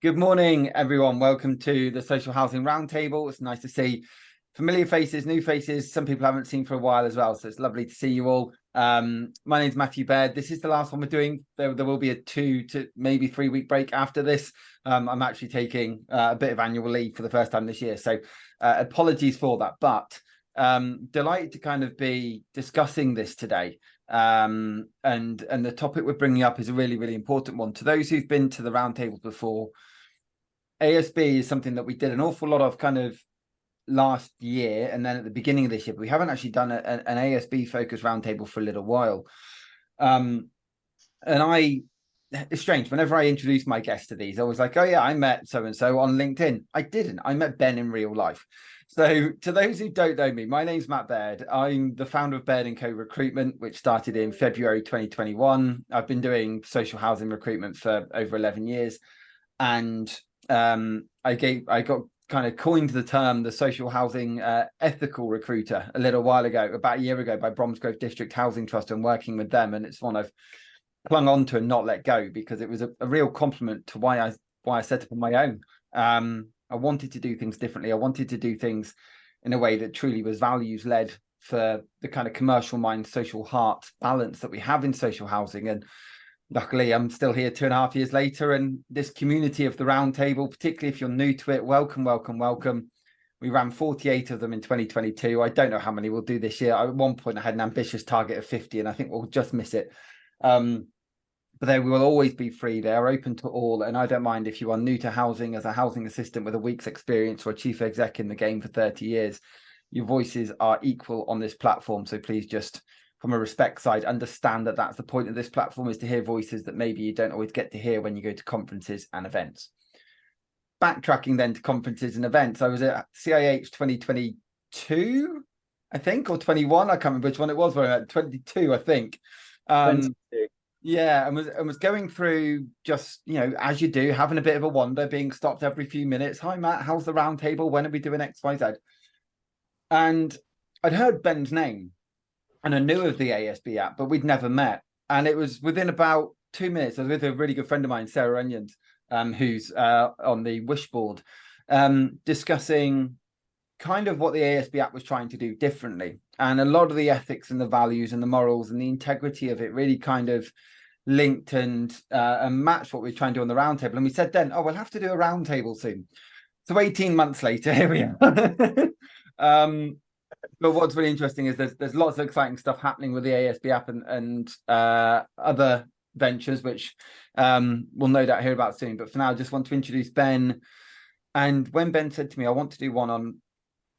Good morning, everyone. Welcome to the Social Housing Roundtable. It's nice to see familiar faces, new faces, some people I haven't seen for a while as well. So it's lovely to see you all. My name's Matthew Baird. This is the last one we're doing. There will be a 2 to maybe 3 week break after this. I'm actually taking a bit of annual leave for the first time this year. So apologies for that. But delighted to kind of be discussing this today. And the topic we're bringing up is a really, really important one. To those who've been to the roundtables before, ASB is something that we did an awful lot of kind of last year, and then at the beginning of this year, but we haven't actually done an ASB focused roundtable for a little while. And it's strange, whenever I introduce my guests to these, I was like, oh yeah, I met so-and-so on LinkedIn. I didn't. I met Ben in real life. So to those who don't know me, my name's Matt Baird. I'm the founder of Baird & Co Recruitment, which started in February 2021. I've been doing social housing recruitment for over 11 years. And I got kind of coined the term the social housing ethical recruiter a little while ago, about a year ago, by Bromsgrove District Housing Trust, and working with them. And it's one I've clung on to and not let go, because it was a real compliment to why I set up on my own. I wanted to do things differently. I wanted to do things in a way that truly was values led for the kind of commercial mind, social heart balance that we have in social housing. And luckily, I'm still here 2.5 years later, and this community of the roundtable, particularly if you're new to it, welcome, welcome, welcome. We ran 48 of them in 2022. I don't know how many we'll do this year. At one point, I had an ambitious target of 50, and I think we'll just miss it. But they will always be free. They are open to all, and I don't mind if you are new to housing as a housing assistant with a week's experience, or a chief exec in the game for 30 years. Your voices are equal on this platform, so please just, from a respect side, understand that that's the point of this platform, is to hear voices that maybe you don't always get to hear when you go to conferences and events. Backtracking then to conferences and events, I was at CIH 2022, I think, or 21. I can't remember which one it was. But at 22, I think. 22. Yeah, and was going through, just, you know, as you do, having a bit of a wander, being stopped every few minutes. Hi, Matt, how's the roundtable? When are we doing X, Y, Z? And I'd heard Ben's name, and I knew of the ASB app, but we'd never met. And it was within about 2 minutes. I was with a really good friend of mine, Sarah Onions, who's on the Wish board, discussing kind of what the ASB app was trying to do differently. And a lot of the ethics and the values and the morals and the integrity of it really kind of linked and matched what we were trying to do on the roundtable. And we said then, oh, we'll have to do a roundtable soon. So 18 months later, here we are. But what's really interesting is there's lots of exciting stuff happening with the ASB app and other ventures, which we'll no doubt hear about soon. But for now, I just want to introduce Ben. And when Ben said to me, I want to do one on,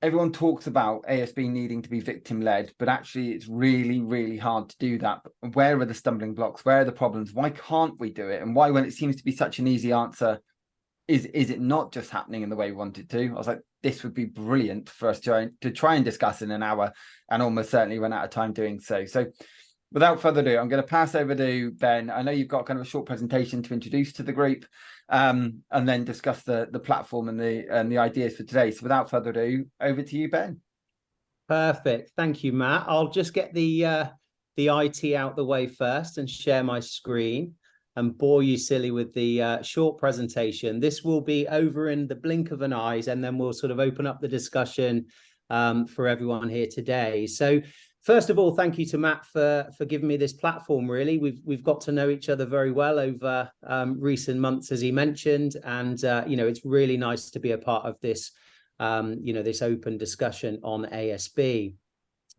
everyone talks about ASB needing to be victim-led, but actually it's really, really hard to do that. Where are the stumbling blocks? Where are the problems? Why can't we do it? And why, when it seems to be such an easy answer, is it not just happening in the way we want it to? I was like, this would be brilliant for us to try and discuss in an hour, and almost certainly run out of time doing so. So without further ado, I'm going to pass over to Ben. I know you've got kind of a short presentation to introduce to the group, and then discuss the platform and the ideas for today. So without further ado, over to you, Ben. Perfect. Thank you, Matt. I'll just get the IT out the way first and share my screen and bore you silly with the short presentation. This will be over in the blink of an eye, and then we'll sort of open up the discussion for everyone here today. So first of all, thank you to Matt for giving me this platform. Really, we've got to know each other very well over recent months, as he mentioned, and you know, it's really nice to be a part of this, you know, this open discussion on ASB.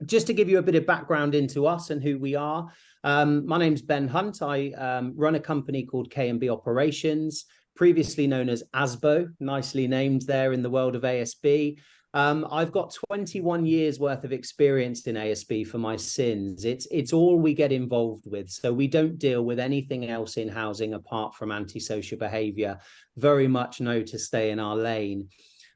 Just to give you a bit of background into us and who we are, my name's Ben Hunt. I run a company called K&B Operations, previously known as ASBO, nicely named there in the world of ASB. I've got 21 years worth of experience in ASB for my sins. It's all we get involved with. So we don't deal with anything else in housing apart from antisocial behaviour. Very much know to stay in our lane.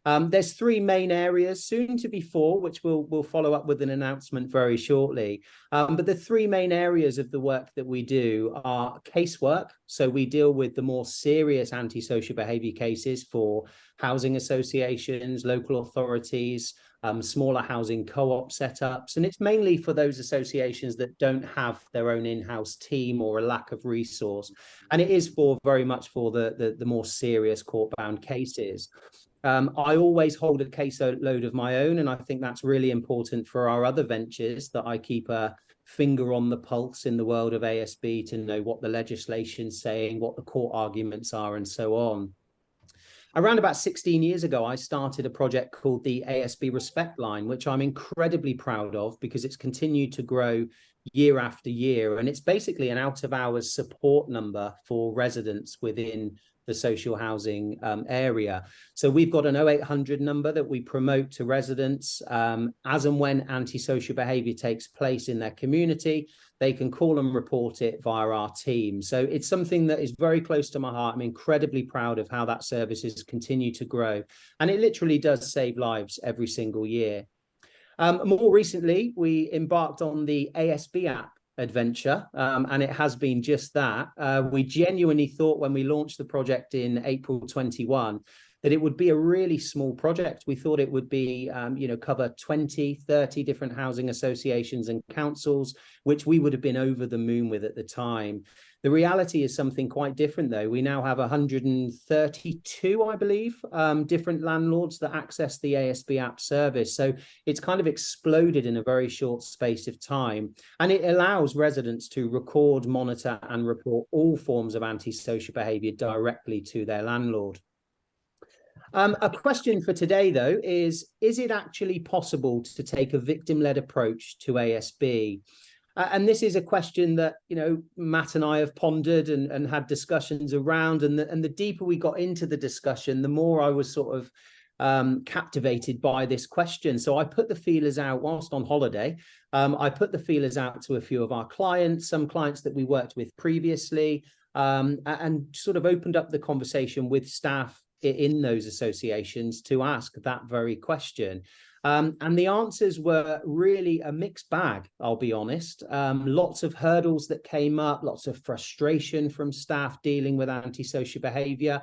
There's three main areas, soon to be four, which we'll follow up with an announcement very shortly. But the three main areas of the work that we do are casework. So we deal with the more serious antisocial behaviour cases for housing associations, local authorities, smaller housing co-op setups. And it's mainly for those associations that don't have their own in-house team or a lack of resource. And it is very much for the more serious court-bound cases. I always hold a caseload of my own, and I think that's really important for our other ventures, that I keep a finger on the pulse in the world of ASB to know what the legislation's saying, what the court arguments are, and so on. Around about 16 years ago, I started a project called the ASB Respect Line, which I'm incredibly proud of because it's continued to grow year after year. And it's basically an out-of-hours support number for residents within the social housing area. So we've got an 0800 number that we promote to residents as and when antisocial behaviour takes place in their community. They can call and report it via our team. So it's something that is very close to my heart. I'm incredibly proud of how that service has continued to grow. And it literally does save lives every single year. More recently, we embarked on the ASB app adventure, and it has been just that. We genuinely thought when we launched the project in April 21 that it would be a really small project. We thought it would be, cover 20, 30 different housing associations and councils, which we would have been over the moon with at the time. The reality is something quite different, though. We now have 132, I believe, different landlords that access the ASB app service. So it's kind of exploded in a very short space of time. And it allows residents to record, monitor, and report all forms of antisocial behaviour directly to their landlord. A question for today, though, is it actually possible to take a victim-led approach to ASB? And this is a question that, Matt and I have pondered and had discussions around. And the deeper we got into the discussion, the more I was sort of captivated by this question. So I put the feelers out whilst on holiday. I put the feelers out to a few of our clients, some clients that we worked with previously, and sort of opened up the conversation with staff in those associations to ask that very question. And the answers were really a mixed bag, I'll be honest. Lots of hurdles that came up, lots of frustration from staff dealing with antisocial behaviour.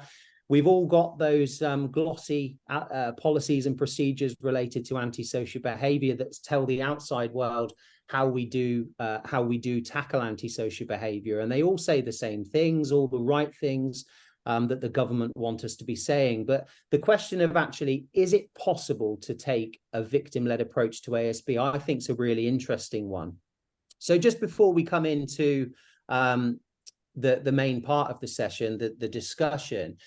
We've all got those glossy policies and procedures related to antisocial behaviour that tell the outside world how we do tackle antisocial behaviour. And they all say the same things, all the right things that the government want us to be saying. But the question of actually, is it possible to take a victim-led approach to ASB, I think is a really interesting one. So just before we come into the main part of the session, the discussion,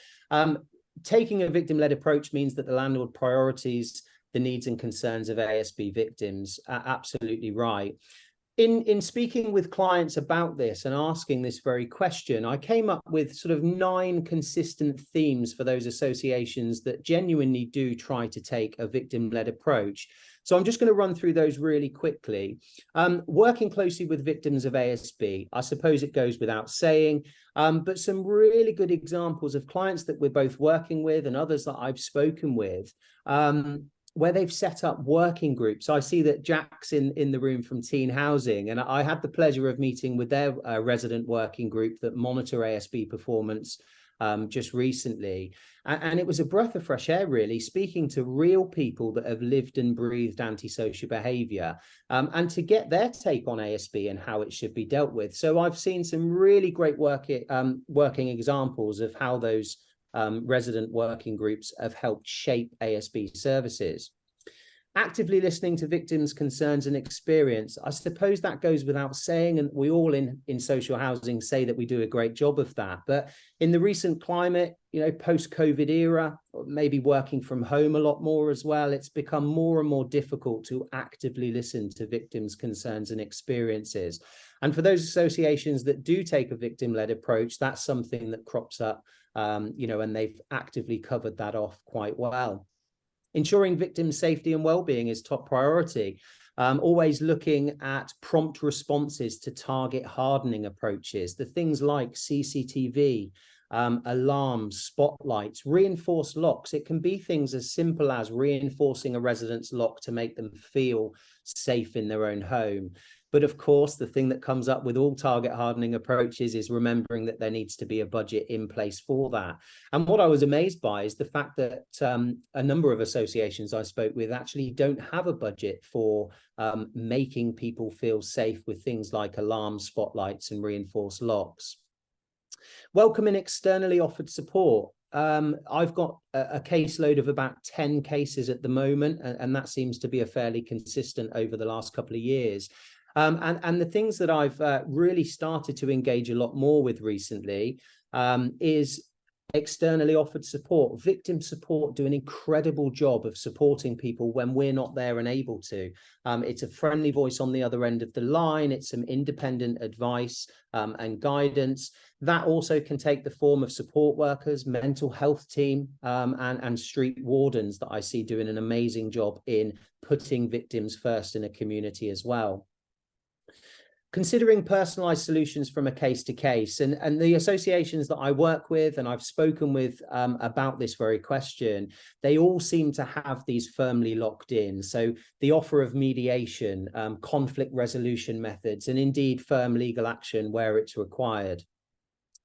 taking a victim-led approach means that the landlord priorities the needs and concerns of ASB victims. Absolutely right. In speaking with clients about this and asking this very question, I came up with sort of 9 consistent themes for those associations that genuinely do try to take a victim-led approach. So I'm just going to run through those really quickly. Working closely with victims of ASB, I suppose it goes without saying, but some really good examples of clients that we're both working with and others that I've spoken with, where they've set up working groups. I see that Jack's in the room from Teen Housing, and I had the pleasure of meeting with their resident working group that monitor ASB performance just recently. And it was a breath of fresh air, really, speaking to real people that have lived and breathed antisocial behaviour, and to get their take on ASB and how it should be dealt with. So I've seen some really great working examples of how those resident working groups have helped shape ASB services. Actively listening to victims' concerns and experience, I suppose that goes without saying, and we all in social housing say that we do a great job of that. But in the recent climate, post-COVID era, maybe working from home a lot more as well, it's become more and more difficult to actively listen to victims' concerns and experiences. And for those associations that do take a victim-led approach, that's something that crops up, and they've actively covered that off quite well. Ensuring victim safety and well-being is top priority. Always looking at prompt responses to target hardening approaches, the things like CCTV, alarms, spotlights, reinforced locks. It can be things as simple as reinforcing a resident's lock to make them feel safe in their own home. But of course, the thing that comes up with all target hardening approaches is remembering that there needs to be a budget in place for that. And what I was amazed by is the fact that a number of associations I spoke with actually don't have a budget for making people feel safe with things like alarms, spotlights, and reinforced locks. Welcoming externally offered support. I've got a caseload of about 10 cases at the moment, and that seems to be a fairly consistent over the last couple of years. And the things that I've really started to engage a lot more with recently is externally offered support. Victim support do an incredible job of supporting people when we're not there and able to. It's a friendly voice on the other end of the line. It's some independent advice and guidance. That also can take the form of support workers, mental health team, and street wardens that I see doing an amazing job in putting victims first in a community as well. Considering personalized solutions from a case to case, and the associations that I work with and I've spoken with about this very question, they all seem to have these firmly locked in. So the offer of mediation, conflict resolution methods, and indeed firm legal action where it's required.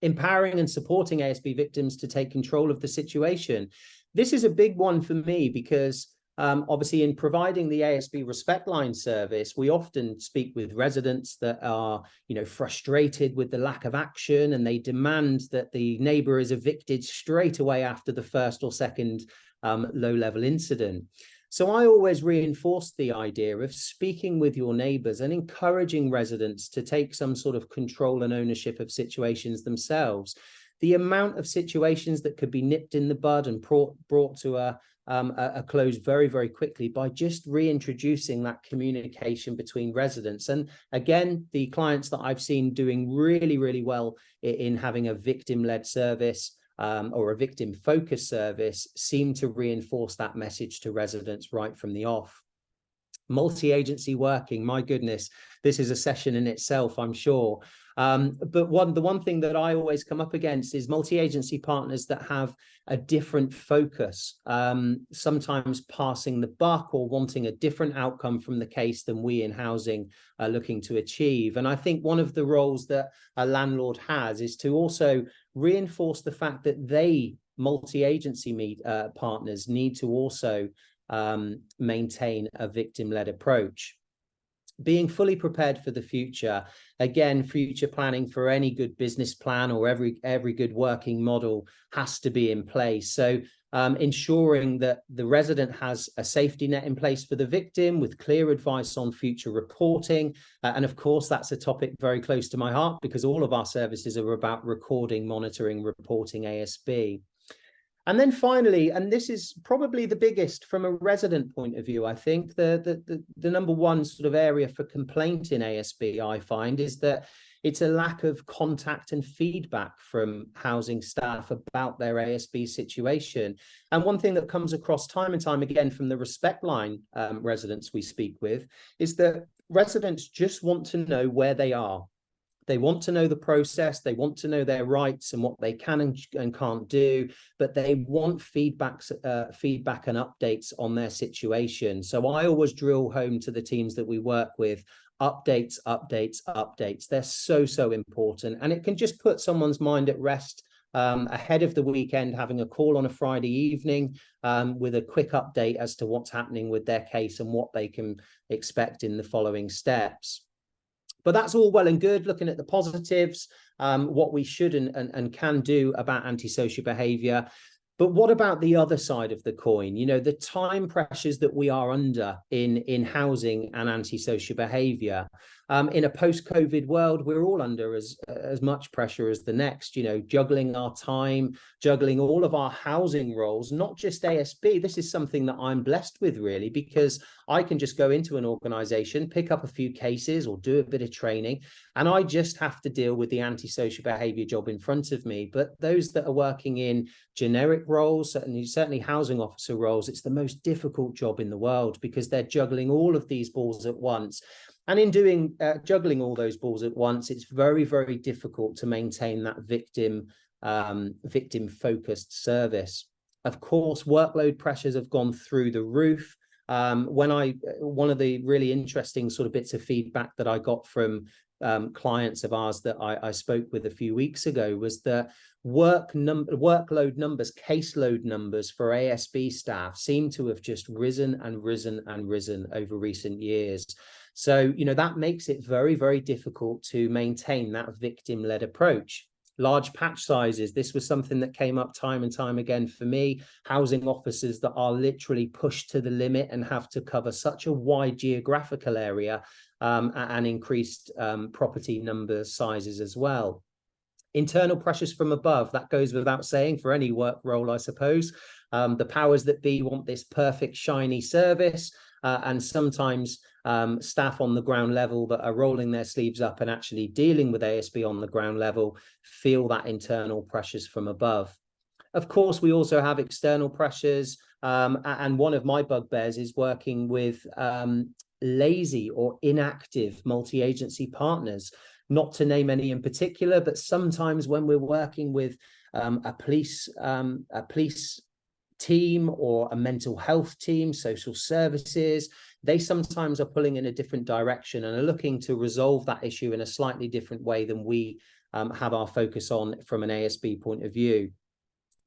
Empowering and supporting ASB victims to take control of the situation. This is a big one for me because obviously, in providing the ASB Respect Line service, we often speak with residents that are, frustrated with the lack of action, and they demand that the neighbour is evicted straight away after the first or second low-level incident. So I always reinforce the idea of speaking with your neighbours and encouraging residents to take some sort of control and ownership of situations themselves. The amount of situations that could be nipped in the bud and brought to a close very, very quickly by just reintroducing that communication between residents. And again, the clients that I've seen doing really, really well in having a victim-led service or a victim-focused service seem to reinforce that message to residents right from the off. Multi-agency working, my goodness, this is a session in itself, I'm sure. But the one thing that I always come up against is multi-agency partners that have a different focus, sometimes passing the buck or wanting a different outcome from the case than we in housing are looking to achieve. And I think one of the roles that a landlord has is to also reinforce the fact that they, multi-agency partners, need to also maintain a victim-led approach. Being fully prepared for the future. Again, future planning for any good business plan or every good working model has to be in place. So ensuring that the resident has a safety net in place for the victim with clear advice on future reporting. And of course, that's a topic very close to my heart because all of our services are about recording, monitoring, reporting ASB. And then finally, and this is probably the biggest from a resident point of view, I think the number one sort of area for complaint in ASB, I find, is that it's a lack of contact and feedback from housing staff about their ASB situation. And one thing that comes across time and time again from the Respect Line residents we speak with is that residents just want to know where they are. They want to know the process, they want to know their rights and what they can and can't do, but they want feedback and updates on their situation. So I always drill home to the teams that we work with, updates. They're so important. And it can just put someone's mind at rest ahead of the weekend, having a call on a Friday evening with a quick update as to what's happening with their case and what they can expect in the following steps. But that's all well and good, looking at the positives, what we should and can do about antisocial behaviour. But what about the other side of the coin? The time pressures that we are under in housing and antisocial behaviour. In a post-COVID world, we're all under as much pressure as the next, juggling our time, juggling all of our housing roles, not just ASB. This is something that I'm blessed with, really, because I can just go into an organisation, pick up a few cases or do a bit of training, and I just have to deal with the antisocial behaviour job in front of me. But those that are working in generic roles, certainly housing officer roles, it's the most difficult job in the world because they're juggling all of these balls at once. And in doing juggling all those balls at once, it's very, very difficult to maintain that victim victim-focused service. Of course, workload pressures have gone through the roof. One of the really interesting sort of bits of feedback that I got from clients of ours that I spoke with a few weeks ago was that workload numbers, caseload numbers for ASB staff seem to have just risen and risen and risen over recent years. So, you know, that makes it very, very difficult to maintain that victim-led approach. Large patch sizes. This was something that came up time and time again for me. Housing officers that are literally pushed to the limit and have to cover such a wide geographical area, and increased property number sizes as well. Internal pressures from above, that goes without saying for any work role, I suppose. The powers that be want this perfect, shiny service, and sometimes staff on the ground level that are rolling their sleeves up and actually dealing with ASB on the ground level feel that internal pressures from above. Of course, we also have external pressures, and one of my bugbears is working with lazy or inactive multi-agency partners. Not to name any in particular, but sometimes when we're working with a police team or a mental health team, social services, they sometimes are pulling in a different direction and are looking to resolve that issue in a slightly different way than we have our focus on from an ASB point of view.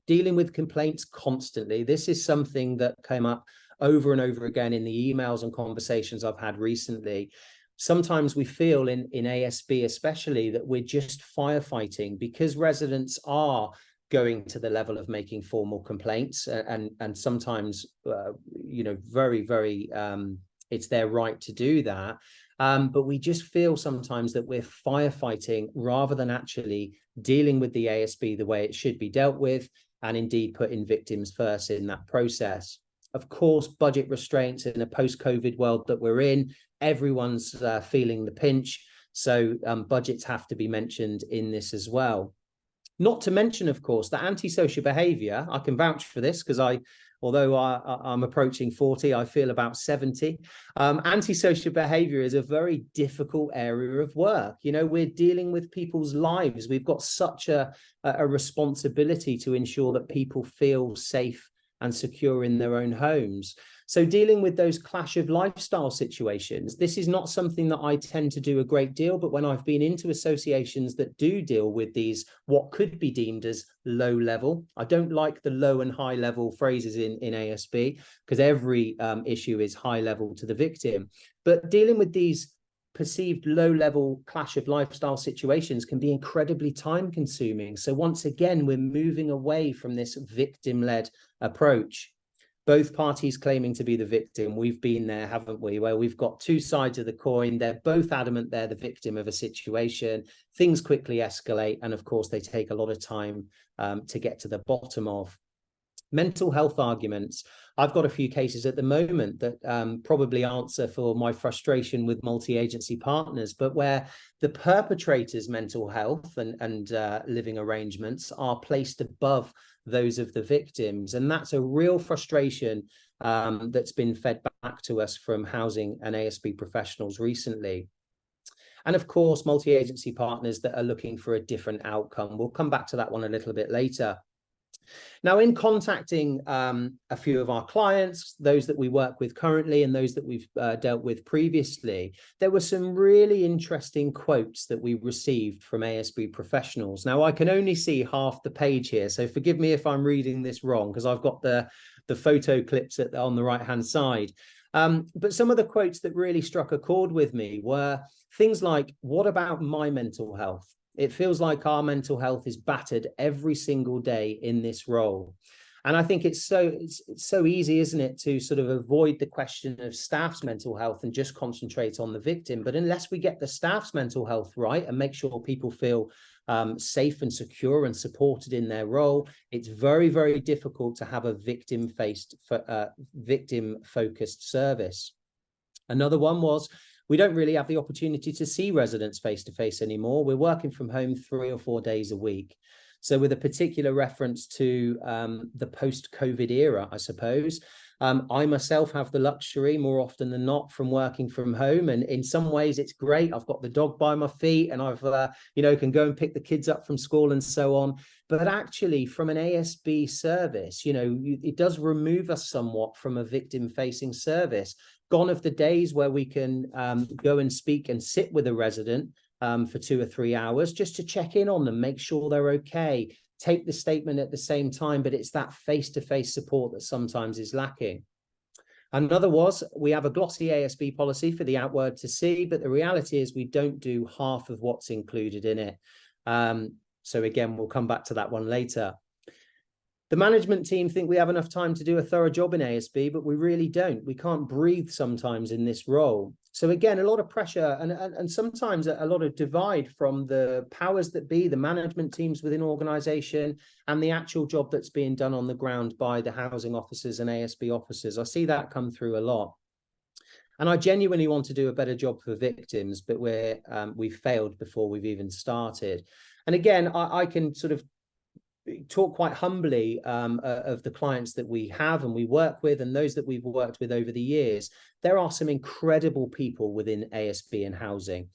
Dealing with complaints constantly. This is something that came up over and over again in the emails and conversations I've had recently. Sometimes we feel in ASB especially that we're just firefighting because residents are going to the level of making formal complaints, and sometimes you know, very, very it's their right to do that, but we just feel sometimes that we're firefighting rather than actually dealing with the ASB the way it should be dealt with, and indeed putting victims first in that process. Of course, budget restraints in a post-COVID world that we're in, everyone's feeling the pinch, so budgets have to be mentioned in this as well. Not to mention, of course, that antisocial behaviour. I can vouch for this because although I'm approaching 40, I feel about 70. Antisocial behaviour is a very difficult area of work. You know, we're dealing with people's lives. We've got such a responsibility to ensure that people feel safe and secure in their own homes. So dealing with those clash of lifestyle situations, this is not something that I tend to do a great deal, but when I've been into associations that do deal with these, what could be deemed as low level, I don't like the low and high level phrases in ASB because every issue is high level to the victim, but dealing with these perceived low level clash of lifestyle situations can be incredibly time consuming. So once again, we're moving away from this victim-led approach. Both parties claiming to be the victim. We've been there, haven't we? Where we've got two sides of the coin. They're both adamant they're the victim of a situation. Things quickly escalate. And of course, they take a lot of time to get to the bottom of. Mental health arguments. I've got a few cases at the moment that probably answer for my frustration with multi-agency partners, but where the perpetrator's mental health and living arrangements are placed above those of the victims. And that's a real frustration that's been fed back to us from housing and ASB professionals recently. And of course, multi-agency partners that are looking for a different outcome. We'll come back to that one a little bit later. Now, in contacting a few of our clients, those that we work with currently and those that we've dealt with previously, there were some really interesting quotes that we received from ASB professionals. Now, I can only see half the page here, so forgive me if I'm reading this wrong because I've got the photo clips on the right-hand side. But some of the quotes that really struck a chord with me were things like, "What about my mental health? It feels like our mental health is battered every single day in this role." And I think it's so easy, isn't it, to sort of avoid the question of staff's mental health and just concentrate on the victim. But unless we get the staff's mental health right and make sure people feel safe and secure and supported in their role, it's very, very difficult to have a victim-focused service. Another one was, "We don't really have the opportunity to see residents face-to-face anymore. We're working from home 3 or 4 days a week." So with a particular reference to the post-COVID era, I suppose, I myself have the luxury more often than not from working from home. And in some ways it's great. I've got the dog by my feet and I've, can go and pick the kids up from school and so on. But actually from an ASB service, it does remove us somewhat from a victim facing service. Gone of the days where we can go and speak and sit with a resident for 2 or 3 hours just to check in on them, make sure they're okay, take the statement at the same time, but it's that face-to-face support that sometimes is lacking. Another was, we have a glossy ASB policy for the outward to see, but the reality is we don't do half of what's included in it. So again, we'll come back to that one later. The management team think we have enough time to do a thorough job in ASB, but we really don't. We can't breathe sometimes in this role. So again, a lot of pressure and sometimes a lot of divide from the powers that be, the management teams within organisation, and the actual job that's being done on the ground by the housing officers and ASB officers. I see that come through a lot. And I genuinely want to do a better job for victims, but we've failed before we've even started. And again, I can sort of talk quite humbly of the clients that we have and we work with, and those that we've worked with over the years. There are some incredible people within ASB and housing,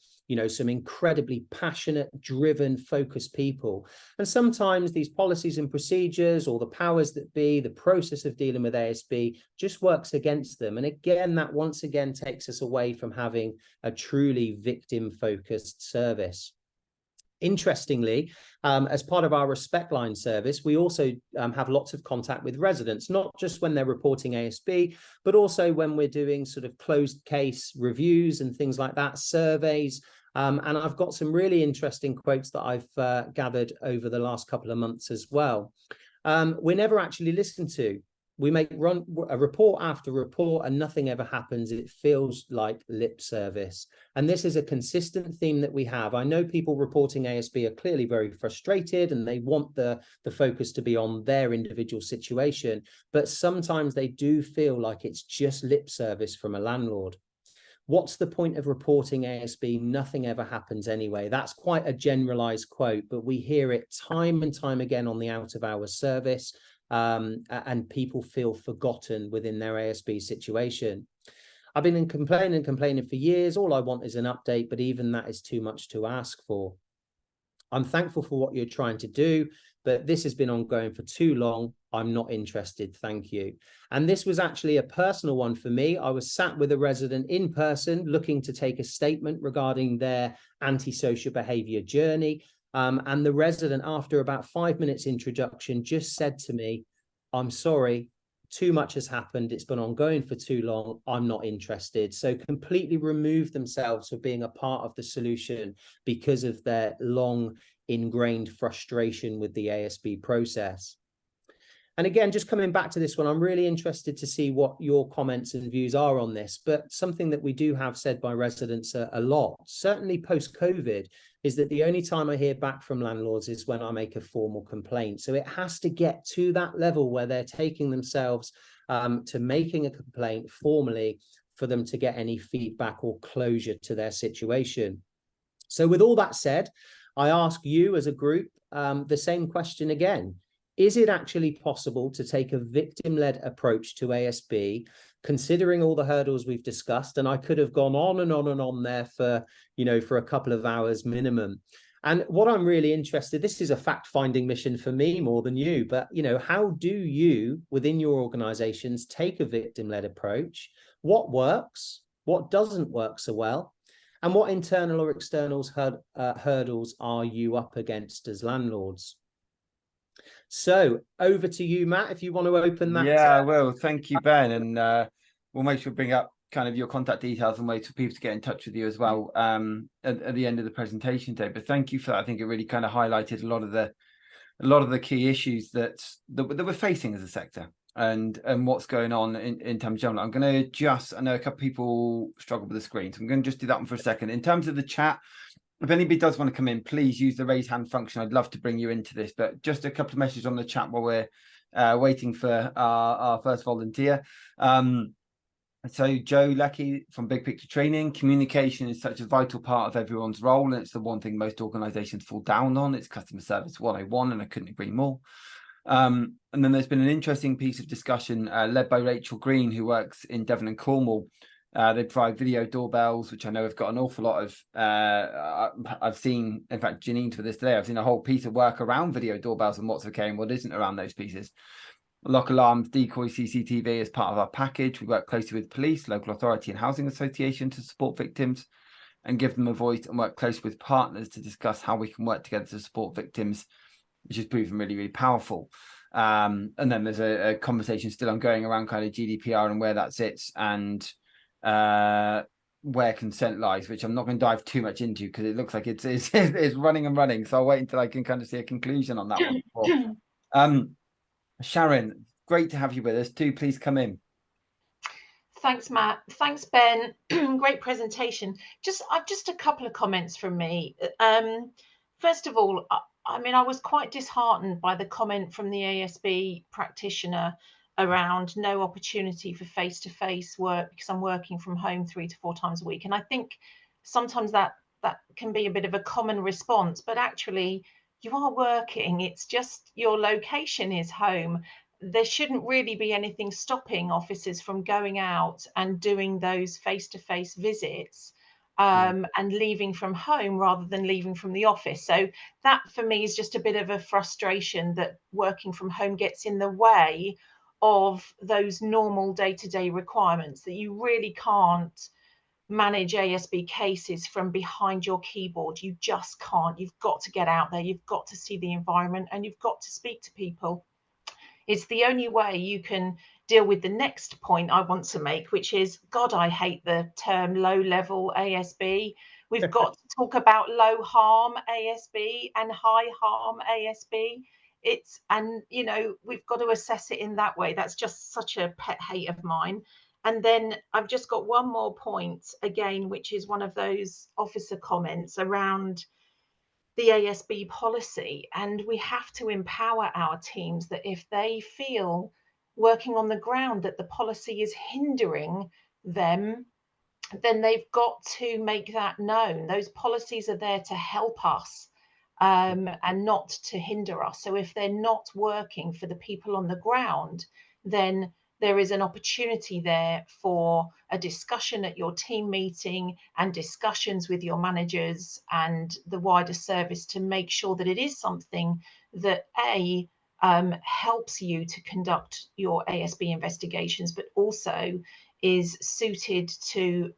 some incredibly passionate, driven, focused people. And sometimes these policies and procedures, or the powers that be, the process of dealing with ASB just works against them. And again, that once again takes us away from having a truly victim-focused service. Interestingly, as part of our Respect Line service, we also have lots of contact with residents, not just when they're reporting ASB, but also when we're doing sort of closed case reviews and things like that, surveys. And I've got some really interesting quotes that I've gathered over the last couple of months as well. We're never actually listened to. We run a report after report and nothing ever happens. It feels like lip service. And this is a consistent theme that we have. I know people reporting ASB are clearly very frustrated and they want the focus to be on their individual situation, but sometimes they do feel like it's just lip service from a landlord. What's the point of reporting ASB? Nothing ever happens anyway. That's quite a generalized quote, but we hear it time and time again on the out of hours service. And people feel forgotten within their ASB situation. I've been complaining for years. All I want is an update, but even that is too much to ask for. I'm thankful for what you're trying to do, but this has been ongoing for too long. I'm not interested, thank you. And this was actually a personal one for me. I was sat with a resident in person looking to take a statement regarding their antisocial behaviour journey. And the resident, after about 5 minutes introduction, just said to me, "I'm sorry, too much has happened. It's been ongoing for too long. I'm not interested." So completely removed themselves from being a part of the solution because of their long ingrained frustration with the ASB process. And again, just coming back to this one, I'm really interested to see what your comments and views are on this. But something that we do have said by residents a lot, certainly post-COVID, is that the only time I hear back from landlords is when I make a formal complaint. So it has to get to that level where they're taking themselves to making a complaint formally for them to get any feedback or closure to their situation. So with all that said, I ask you as a group the same question again. Is it actually possible to take a victim-led approach to ASB, considering all the hurdles we've discussed? And I could have gone on and on and on there for a couple of hours minimum. And what I'm really interested, this is a fact-finding mission for me more than you, but how do you within your organizations take a victim-led approach? What works? What doesn't work so well? And what internal or external hurdles are you up against as landlords? So over to you, Matt, if you want to open that. Yeah, I will. Thank you, Ben. And we'll make sure to bring up kind of your contact details and ways for people to get in touch with you as well at the end of the presentation today. But thank you for that. I think it really kind of highlighted a lot of the key issues that we're facing as a sector and what's going on in terms of general. I'm going to I know a couple of people struggle with the screen, so I'm going to just do that one for a second. In terms of the chat, if anybody does want to come in, please use the raise hand function. I'd love to bring you into this, but just a couple of messages on the chat while we're waiting for our first volunteer. So Joe Leckie from Big Picture Training, communication is such a vital part of everyone's role, and it's the one thing most organizations fall down on. It's customer service 101, and I couldn't agree more. And then there's been an interesting piece of discussion led by Rachel Green, who works in Devon and Cornwall. They provide video doorbells, which I know have got an awful lot of, I've seen, in fact, Janine for this today, I've seen a whole piece of work around video doorbells and what's okay and what isn't around those pieces. Lock alarms, decoy CCTV as part of our package. We work closely with police, local authority and housing association to support victims and give them a voice, and work close with partners to discuss how we can work together to support victims, which has proven really, really powerful. And then there's a conversation still ongoing around kind of GDPR and where that sits, and where consent lies, which I'm not going to dive too much into because it looks like it's running and running. So I'll wait until I can kind of see a conclusion on that one. Sharon, great to have you with us. Do please come in. Thanks, Matt. Thanks, Ben. Great presentation. Just a couple of comments from me. First of all, I mean, I was quite disheartened by the comment from the ASB practitioner around no opportunity for face-to-face work because I'm working from home 3 to 4 times a week. And I think sometimes that can be a bit of a common response, but actually you are working. It's just your location is home. There shouldn't really be anything stopping officers from going out and doing those face-to-face visits and leaving from home rather than leaving from the office. So that for me is just a bit of a frustration that working from home gets in the way of those normal day-to-day requirements, that you really can't manage ASB cases from behind your keyboard. You just can't. You've got to get out there, you've got to see the environment, and you've got to speak to people. It's the only way you can deal with the next point I want to make, which is, God, I hate the term low-level ASB. We've got to talk about low harm ASB and high harm ASB. And you know, we've got to assess it in that way. That's just such a pet hate of mine. And then I've just got one more point again, which is one of those officer comments around the ASB policy. And we have to empower our teams that if they feel working on the ground that the policy is hindering them, then they've got to make that known. Those policies are there to help us and not to hinder us. So if they're not working for the people on the ground, then there is an opportunity there for a discussion at your team meeting and discussions with your managers and the wider service to make sure that it is something that helps you to conduct your ASB investigations, but also is suited to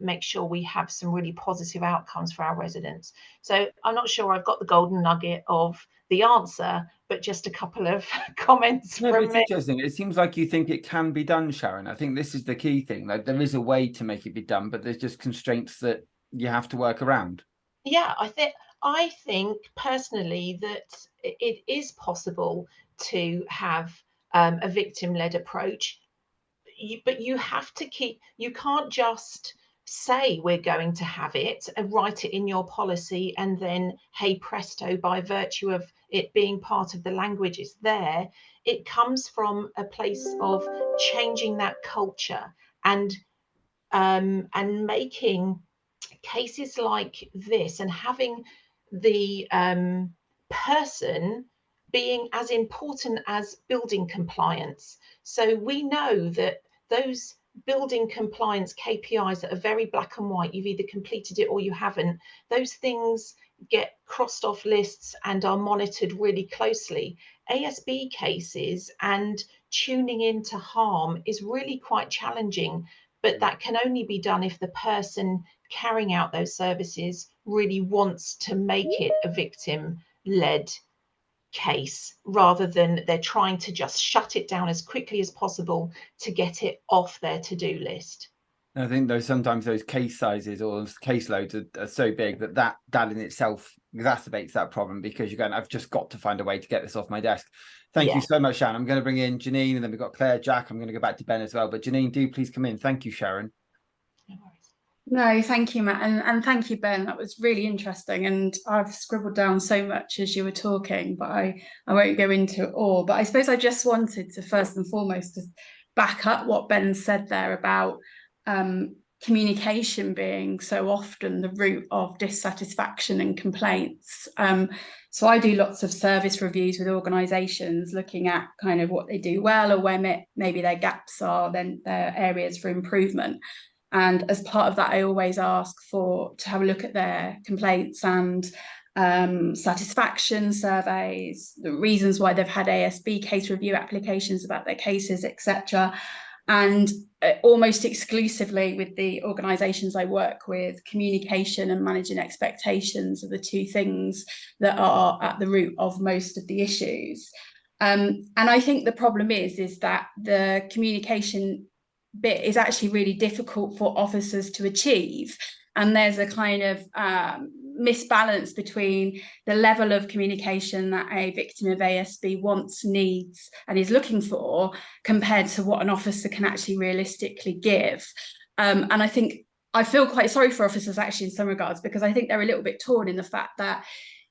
make sure we have some really positive outcomes for our residents. So I'm not sure I've got the golden nugget of the answer, but just a couple of comments No, from but it's me. interesting. It seems like you think it can be done, Sharon. I think this is the key thing. Like, there is a way to make it be done, but there's just constraints that you have to work around. Yeah, I think personally that it is possible to have a victim-led approach. But you have to you can't just say we're going to have it and write it in your policy and then, hey presto, by virtue of it being part of the language is there. It comes from a place of changing that culture and making cases like this and having the person being as important as building compliance. So we know that those building compliance KPIs that are very black and white, you've either completed it or you haven't, those things get crossed off lists and are monitored really closely. ASB cases and tuning into harm is really quite challenging, but that can only be done if the person carrying out those services really wants to make it a victim-led case rather than they're trying to just shut it down as quickly as possible to get it off their to-do list. I think sometimes those case sizes or caseloads are so big that in itself exacerbates that problem, because you're going, I've just got to find a way to get this off my desk. Thank you so much, Sharon. I'm going to bring in Janine, and then we've got Claire, Jack. I'm going to go back to Ben as well. But Janine, do please come in. Thank you, Sharon. No, thank you, Matt, and thank you, Ben. That was really interesting, and I've scribbled down so much as you were talking, but I won't go into it all. But I suppose I just wanted to first and foremost back up what Ben said there about communication being so often the root of dissatisfaction and complaints. So I do lots of service reviews with organisations, looking at kind of what they do well, or where maybe their gaps are, then their areas for improvement. And as part of that, I always ask to have a look at their complaints and satisfaction surveys, the reasons why they've had ASB case review applications about their cases, etc. And almost exclusively with the organisations I work with, communication and managing expectations are the two things that are at the root of most of the issues. And I think the problem is that the communication bit is actually really difficult for officers to achieve. And there's a kind of misbalance between the level of communication that a victim of ASB wants, needs, and is looking for, compared to what an officer can actually realistically give. And I think I feel quite sorry for officers actually in some regards, because I think they're a little bit torn in the fact that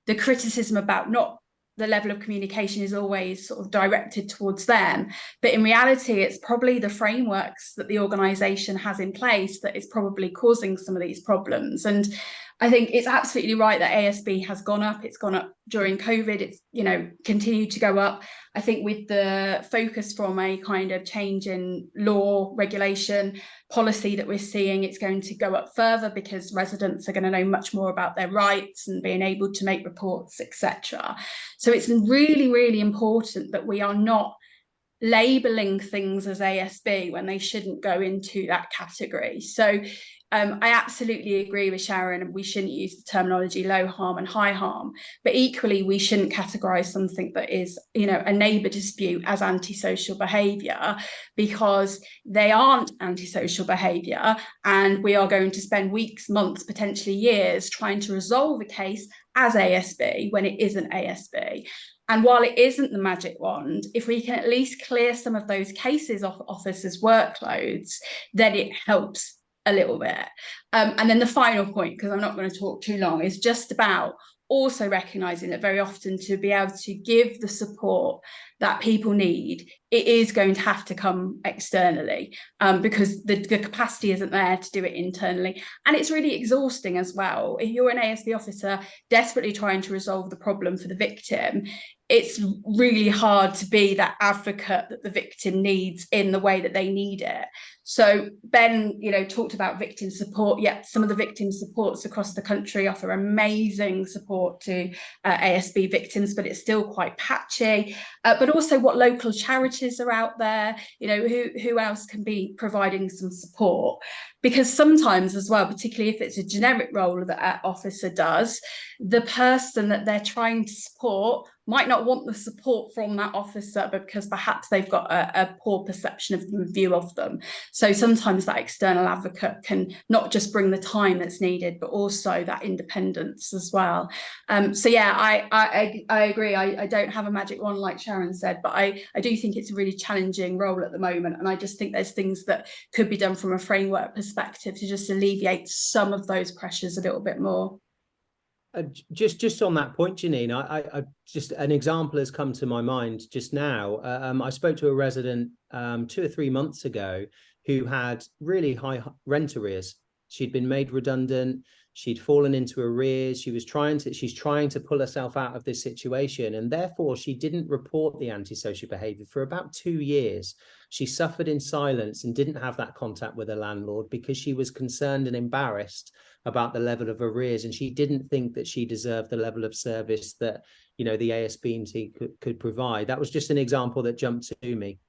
the criticism about not the level of communication is always sort of directed towards them. But in reality, it's probably the frameworks that the organisation has in place that is probably causing some of these problems. And I think it's absolutely right that ASB has gone up. It's gone up during COVID. It's, continued to go up. I think with the focus from a kind of change in law, regulation, policy that we're seeing, it's going to go up further, because residents are going to know much more about their rights and being able to make reports, etc. So it's really, really important that we are not labelling things as ASB when they shouldn't go into that category. So I absolutely agree with Sharon, and we shouldn't use the terminology low harm and high harm, but equally we shouldn't categorise something that is, a neighbour dispute as antisocial behaviour, because they aren't antisocial behaviour, and we are going to spend weeks, months, potentially years trying to resolve a case as ASB when it isn't ASB. And while it isn't the magic wand, if we can at least clear some of those cases off officers' workloads, then it helps a little bit. And then the final point, because I'm not going to talk too long, is just about also recognising that very often, to be able to give the support that people need, it is going to have to come externally, because the capacity isn't there to do it internally. And it's really exhausting as well. If you're an ASB officer desperately trying to resolve the problem for the victim, it's really hard to be that advocate that the victim needs in the way that they need it. So Ben, talked about victim support. Yet some of the victim supports across the country offer amazing support to ASB victims, but it's still quite patchy. But also what local charities are out there, who else can be providing some support? Because sometimes as well, particularly if it's a generic role that an officer does, the person that they're trying to support might not want the support from that officer, because perhaps they've got a poor perception of the view of them. So sometimes that external advocate can not just bring the time that's needed, but also that independence as well. So yeah, I agree. I don't have a magic wand like Sharon said, but I do think it's a really challenging role at the moment. And I just think there's things that could be done from a framework perspective to just alleviate some of those pressures a little bit more. Just on that point, Janine, I just an example has come to my mind just now. I spoke to a resident 2 or 3 months ago who had really high rent arrears. She'd been made redundant. She'd fallen into arrears. She's trying to pull herself out of this situation, and therefore she didn't report the antisocial behaviour for about 2 years. She suffered in silence and didn't have that contact with her landlord because she was concerned and embarrassed about the level of arrears, and she didn't think that she deserved the level of service that the ASB team could provide. That was just an example that jumped to me.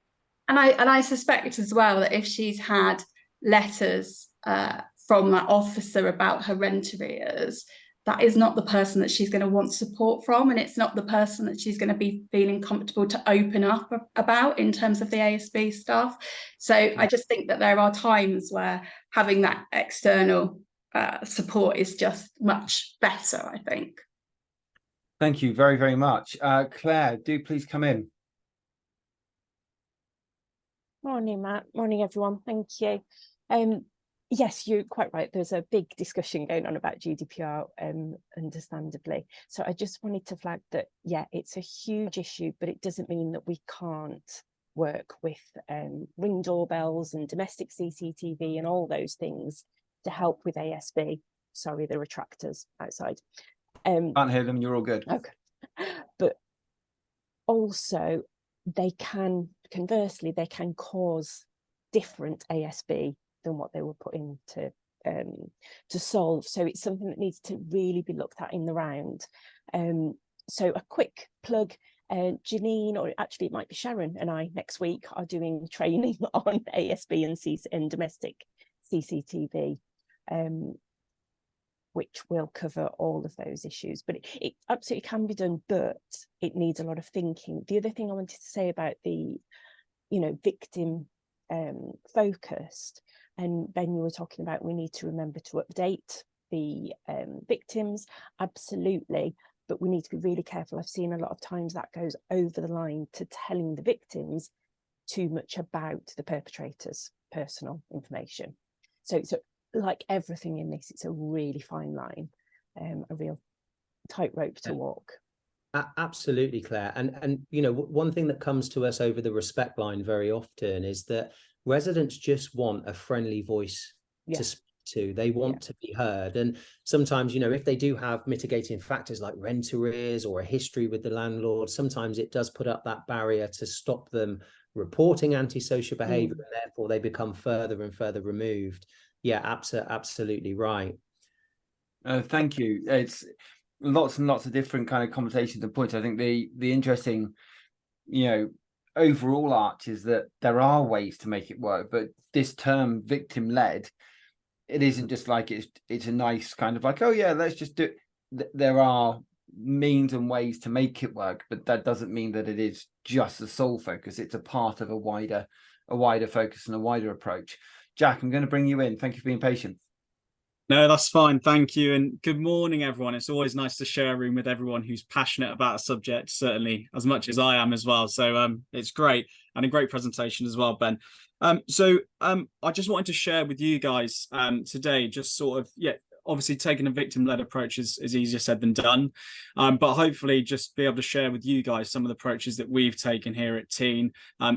And I suspect as well that if she's had letters from that officer about her rent arrears, that is not the person that she's going to want support from, and it's not the person that she's going to be feeling comfortable to open up about in terms of the ASB stuff. So I just think that there are times where having that external support is just much better, I think. Thank you very, very much. Claire, do please come in. Morning, Matt. Morning, everyone. Thank you. Yes, you're quite right. There's a big discussion going on about GDPR, understandably. So I just wanted to flag that, yeah, it's a huge issue, but it doesn't mean that we can't work with ring doorbells and domestic CCTV and all those things to help with ASB. Sorry, the retractors outside. Can't hear them, you're all good. Okay. But also they can, conversely, they can cause different ASB than what they were put in to solve. So it's something that needs to really be looked at in the round. So a quick plug, Janine, or actually it might be Sharon and I next week are doing training on ASB and domestic CCTV, which will cover all of those issues. But it absolutely can be done, but it needs a lot of thinking. The other thing I wanted to say about the, victim focused, and Ben, you were talking about we need to remember to update the victims, absolutely, but we need to be really careful. I've seen a lot of times that goes over the line to telling the victims too much about the perpetrator's personal information. So like everything in this, it's a really fine line, a real tightrope to walk. Absolutely, Claire. And one thing that comes to us over the respect line very often is that residents just want a friendly voice to speak to. They want to be heard. And sometimes, if they do have mitigating factors like rent arrears or a history with the landlord, sometimes it does put up that barrier to stop them reporting antisocial behaviour, and therefore they become further and further removed. Yeah, absolutely right. Thank you. It's lots and lots of different kind of conversations and points. I think the interesting, overall arch is that there are ways to make it work, but this term victim led, it isn't just like it's a nice kind of like, oh yeah, let's just do it. There are means and ways to make it work, but that doesn't mean that it is just the sole focus. It's a part of a wider focus and a wider approach. Jack, I'm going to bring you in. Thank you for being patient. No, that's fine. Thank you. And good morning, everyone. It's always nice to share a room with everyone who's passionate about a subject, certainly as much as I am as well. So it's great, and a great presentation as well, Ben. I just wanted to share with you guys today, just sort of, obviously taking a victim-led approach is easier said than done, but hopefully just be able to share with you guys some of the approaches that we've taken here at Teen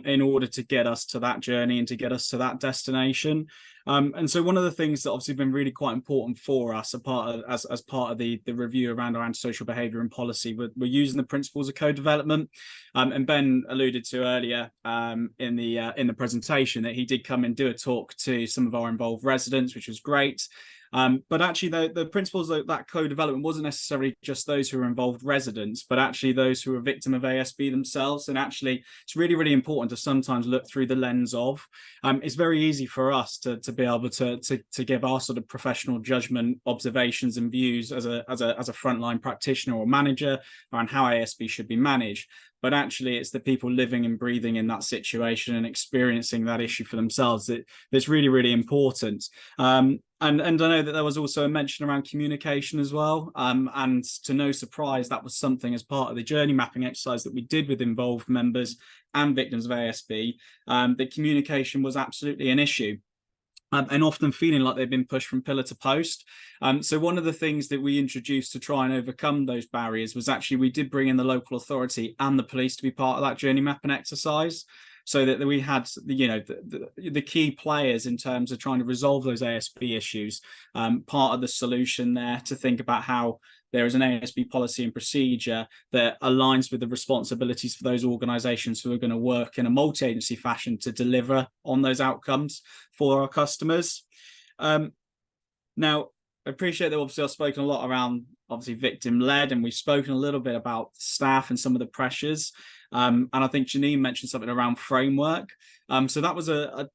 in order to get us to that journey and to get us to that destination. And so one of the things that obviously been really quite important for us, as part of the review around our antisocial behaviour and policy, we're using the principles of co-development. And Ben alluded to earlier in the presentation that he did come and do a talk to some of our involved residents, which was great. But actually, the principles of that co-development wasn't necessarily just those who were involved residents, but actually those who were victim of ASB themselves. And actually, it's really, really important to sometimes look through the lens of. It's very easy for us to be able to give our sort of professional judgment, observations, and views as a frontline practitioner or manager around how ASB should be managed. But actually, it's the people living and breathing in that situation and experiencing that issue for themselves that's really, really important. And I know that there was also a mention around communication as well. And to no surprise, that was something as part of the journey mapping exercise that we did with involved members and victims of ASB, that communication was absolutely an issue. And often feeling like they've been pushed from pillar to post. So one of the things that we introduced to try and overcome those barriers was actually we did bring in the local authority and the police to be part of that journey mapping exercise, so that we had the key players in terms of trying to resolve those ASB issues, part of the solution there to think about how there is an ASB policy and procedure that aligns with the responsibilities for those organisations who are going to work in a multi-agency fashion to deliver on those outcomes for our customers. Now, I appreciate that obviously I've spoken a lot around obviously victim-led, and we've spoken a little bit about staff and some of the pressures. And I think Janine mentioned something around framework. So that was a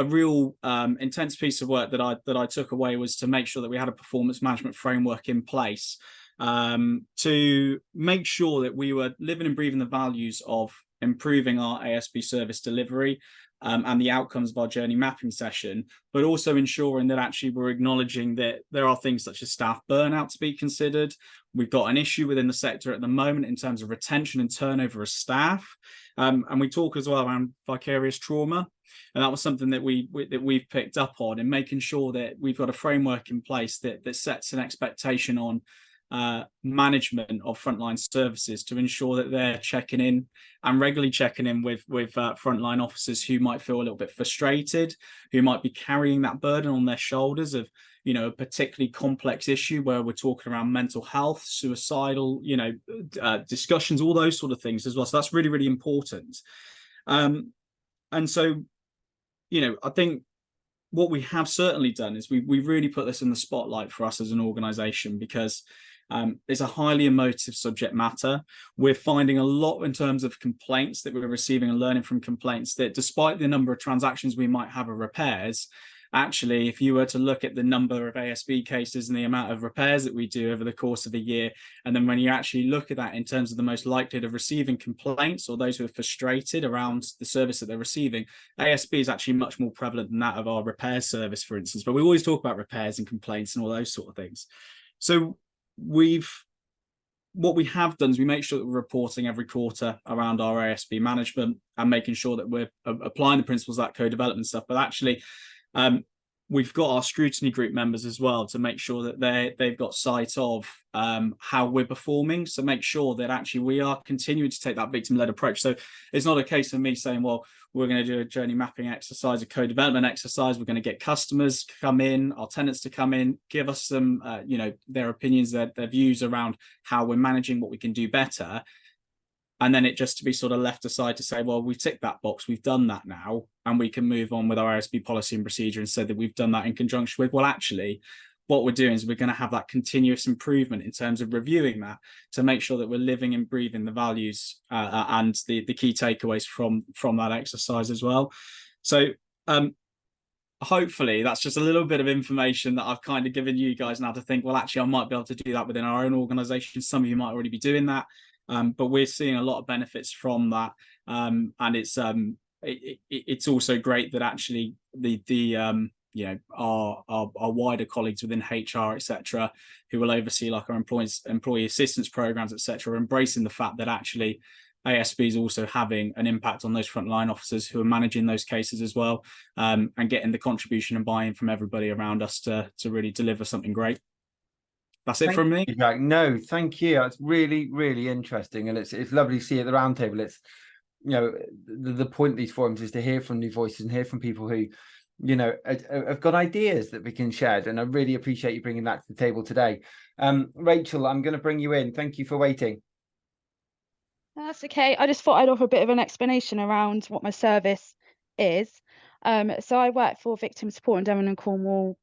real intense piece of work that I took away, was to make sure that we had a performance management framework in place to make sure that we were living and breathing the values of improving our ASB service delivery and the outcomes of our journey mapping session, but also ensuring that actually we're acknowledging that there are things such as staff burnout to be considered. We've got an issue within the sector at the moment in terms of retention and turnover of staff. And we talk as well around vicarious trauma. And that was something that we've picked up on, in making sure that we've got a framework in place that sets an expectation on management of frontline services to ensure that they're checking in and regularly checking in with frontline officers who might feel a little bit frustrated, who might be carrying that burden on their shoulders of, you know, a particularly complex issue where we're talking around mental health, suicidal, you know, discussions, all those sort of things as well. So that's really, really important. And so, you know, I think what we have certainly done is we really put this in the spotlight for us as an organization, because it's a highly emotive subject matter. We're finding a lot in terms of complaints that we're receiving and learning from complaints that despite the number of transactions we might have of repairs, actually, if you were to look at the number of ASB cases and the amount of repairs that we do over the course of a year, and then when you actually look at that in terms of the most likelihood of receiving complaints or those who are frustrated around the service that they're receiving, ASB is actually much more prevalent than that of our repair service, for instance. But we always talk about repairs and complaints and all those sort of things. So what we have done is we make sure that we're reporting every quarter around our ASB management and making sure that we're applying the principles of that co-development stuff. But actually, we've got our scrutiny group members as well to make sure that they've got sight of how we're performing. So make sure that actually we are continuing to take that victim-led approach. So it's not a case of me saying, well, we're going to do a journey mapping exercise, a co-development exercise. We're going to get customers to come in, our tenants to come in, give us some, you know, their opinions, their views around how we're managing, what we can do better. And then it just to be sort of left aside to say, well, we've ticked that box, we've done that now, and we can move on with our ASB policy and procedure and say that we've done that in conjunction with, well, actually, what we're doing is we're going to have that continuous improvement in terms of reviewing that to make sure that we're living and breathing the values and the key takeaways from that exercise as well. So hopefully that's just a little bit of information that I've kind of given you guys now to think, well, actually, I might be able to do that within our own organisation. Some of you might already be doing that. But we're seeing a lot of benefits from that, and it's also great that actually the you know, our wider colleagues within HR, etc., who will oversee like our employee assistance programs, etc., are embracing the fact that actually ASB is also having an impact on those frontline officers who are managing those cases as well, and getting the contribution and buy-in from everybody around us to really deliver something great. That's it from me. Jack. No, thank you. That's really, really interesting, and it's lovely to see at the round table. It's, you know, the point of these forums is to hear from new voices and hear from people who, you know, have got ideas that we can share. And I really appreciate you bringing that to the table today. Rachel, I'm going to bring you in. Thank you for waiting. That's okay. I just thought I'd offer a bit of an explanation around what my service is. So I work for victim support in Devon and Cornwall.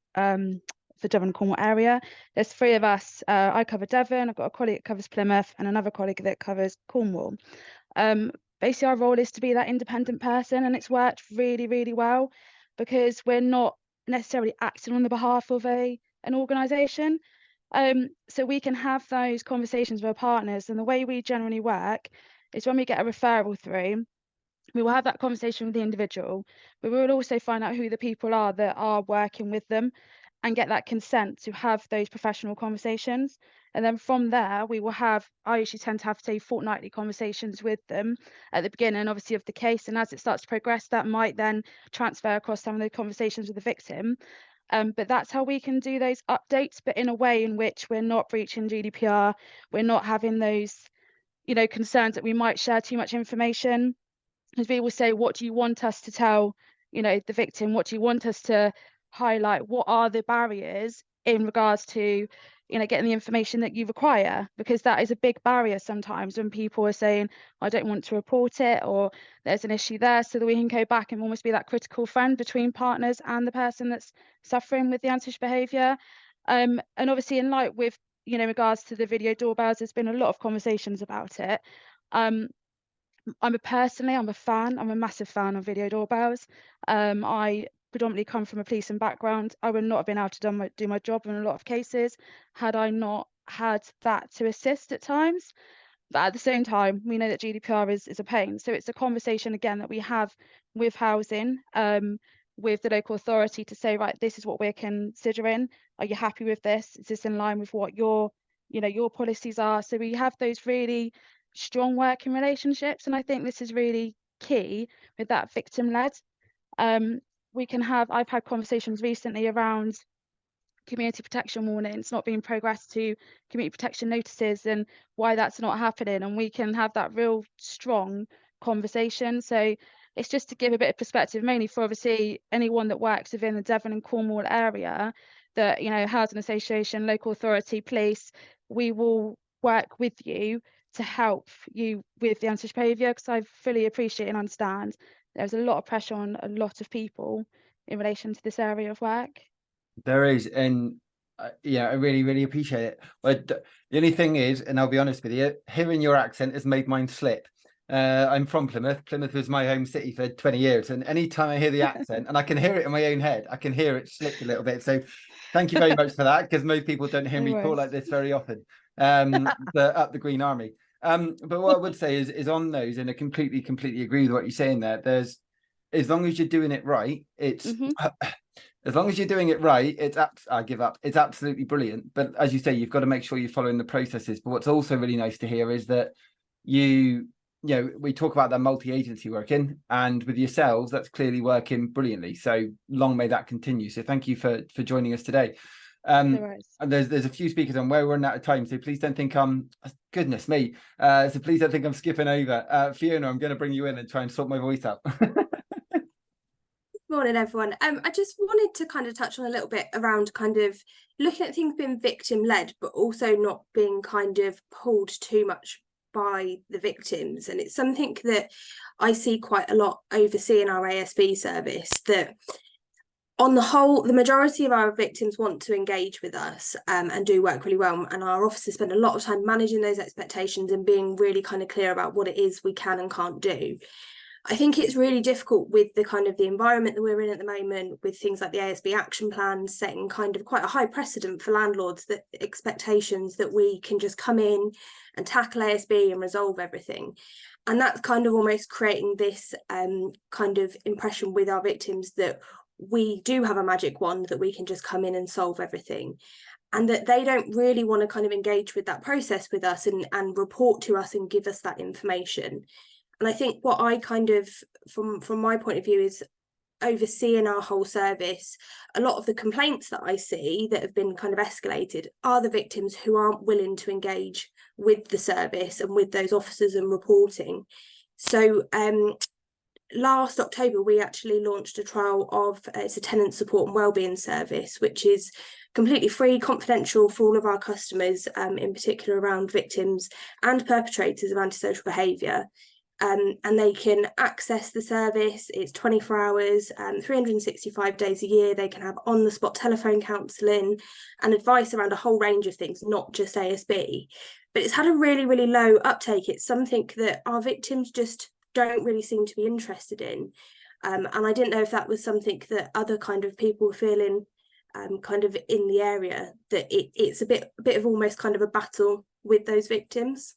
The Devon and Cornwall area. There's 3 of us. I cover Devon, I've got a colleague that covers Plymouth and another colleague that covers Cornwall. Basically our role is to be that independent person, and it's worked really, really well because we're not necessarily acting on the behalf of an organisation. So we can have those conversations with our partners, and the way we generally work is when we get a referral through, we will have that conversation with the individual, but we will also find out who the people are that are working with them and get that consent to have those professional conversations. And then from there, I usually tend to have, say, fortnightly conversations with them at the beginning, obviously, of the case. And as it starts to progress, that might then transfer across some of the conversations with the victim. But that's how we can do those updates, but in a way in which we're not breaching GDPR. We're not having those, you know, concerns that we might share too much information. As we will say, what do you want us to tell, you know, the victim? What do you want us to highlight? What are the barriers in regards to, you know, getting the information that you require? Because that is a big barrier sometimes when people are saying, I don't want to report it, or there's an issue there, so that we can go back and almost be that critical friend between partners and the person that's suffering with the antisocial behaviour. And obviously in light with, you know, regards to the video doorbells, there's been a lot of conversations about it. I'm a massive fan of video doorbells. I predominantly come from a policing background. I would not have been able to do my job in a lot of cases had I not had that to assist at times. But at the same time, we know that GDPR is a pain. So it's a conversation, again, that we have with housing, with the local authority to say, right, this is what we're considering. Are you happy with this? Is this in line with what your policies are? So we have those really strong working relationships, and I think this is really key with that victim led. I've had conversations recently around community protection warnings not being progressed to community protection notices, and why that's not happening, and we can have that real strong conversation. So it's just to give a bit of perspective, mainly for obviously anyone that works within the Devon and Cornwall area, that, you know, housing association, local authority, police, we will work with you to help you with the antisocial behaviour, because I fully appreciate and understand there's a lot of pressure on a lot of people in relation to this area of work. There is, and yeah, I really, really appreciate it. But the only thing is, and I'll be honest with you, hearing your accent has made mine slip. I'm from Plymouth. Plymouth was my home city for 20 years, and anytime I hear the accent, and I can hear it in my own head, I can hear it slipped a little bit. So thank you very much for that, because most people don't hear No me talk worries. like this very often. But up the Green Army. But what I would say is on those, and I completely agree with what you're saying there. There's, as long as you're doing it right, it's as long as you're doing it right, I give up. It's absolutely brilliant. But as you say, you've got to make sure you're following the processes. But what's also really nice to hear is that you know, we talk about that multi-agency working, and with yourselves, that's clearly working brilliantly. So long may that continue. So thank you for joining us today. No worries. And there's a few speakers on where we're running out of time, so please don't think goodness me. So please don't think I'm skipping over. Fiona, I'm going to bring you in and try and sort my voice out. Morning, everyone. I just wanted to kind of touch on a little bit around kind of looking at things being victim-led, but also not being kind of pulled too much by the victims. And it's something that I see quite a lot overseeing our ASB service, that on the whole, the majority of our victims want to engage with us and do work really well. And our officers spend a lot of time managing those expectations and being really kind of clear about what it is we can and can't do. I think it's really difficult with the kind of the environment that we're in at the moment, with things like the ASB action plan setting kind of quite a high precedent for landlords, that expectations that we can just come in and tackle ASB and resolve everything. And that's kind of almost creating this kind of impression with our victims that we do have a magic wand that we can just come in and solve everything, and that they don't really want to kind of engage with that process with us and report to us and give us that information. And I think what I kind of, from my point of view, is overseeing our whole service. A lot of the complaints that I see that have been kind of escalated are the victims who aren't willing to engage with the service and with those officers and reporting. So last October, we actually launched a trial of, it's a tenant support and wellbeing service, which is completely free, confidential for all of our customers, in particular around victims and perpetrators of antisocial behaviour. And they can access the service. It's 24 hours, 365 days a year. They can have on-the-spot telephone counselling and advice around a whole range of things, not just ASB. But it's had a really, really low uptake. It's something that our victims just don't really seem to be interested in. And I didn't know if that was something that other kind of people were feeling kind of in the area, that it's a bit of almost kind of a battle with those victims.